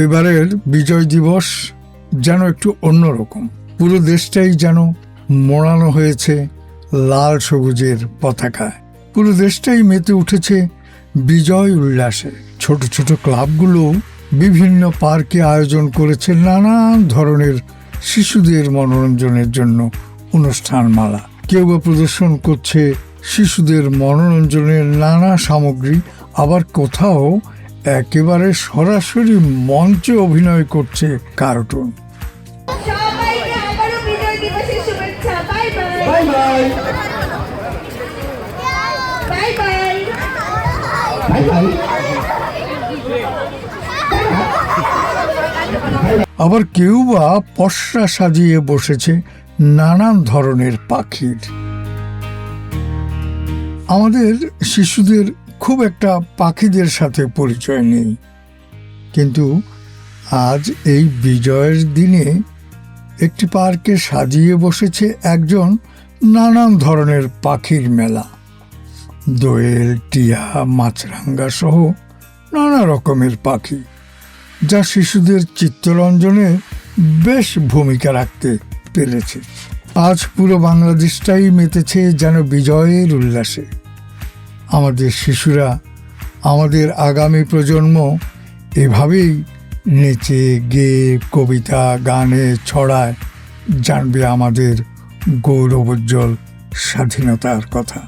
এবারের বিজয় দিবস যেন একটু অন্যরকম। পুরো দেশটাই যেন মোড়ানো হয়েছে লাল সবুজের পতাকায়। পুরো দেশটাই মেতে উঠেছে বিজয় উল্লাসে। ছোট ছোট ক্লাবগুলো বিভিন্ন পার্কে আয়োজন করেছে নানান ধরনের শিশুদের মনোরঞ্জনের জন্য অনুষ্ঠানমালা। কেউ বা প্রদর্শন করছে শিশুদের মনোরঞ্জনের নানা সামগ্রী, আবার কোথাও একেবারে সরাসরি মঞ্চে অভিনয় করছে কার্টুন। আবার কেউ বা পসরা সাজিয়ে বসেছে নানান ধরনের পাখির। আমাদের শিশুদের খুব একটা পাখিদের সাথে পরিচয় নেই, কিন্তু আজ এই বিজয়ের দিনে একটি পার্কে সাজিয়ে বসেছে একজন নানান ধরনের পাখির মেলা। দোয়েল, টিয়া, মাছরাঙা সহ নানা রকমের পাখি, যা শিশুদের চিত্তরঞ্জনে বেশ ভূমিকা রাখতে পেরেছে। আজ পুরো বাংলাদেশটাই মেতেছে যেন বিজয়ের উল্লাসে। আমাদের শিশুরা, আমাদের আগামী প্রজন্ম এভাবেই নেচে গেয়ে, কবিতা, গানে, ছড়ায় জানবে আমাদের গৌরবোজ্জ্বল স্বাধীনতার কথা।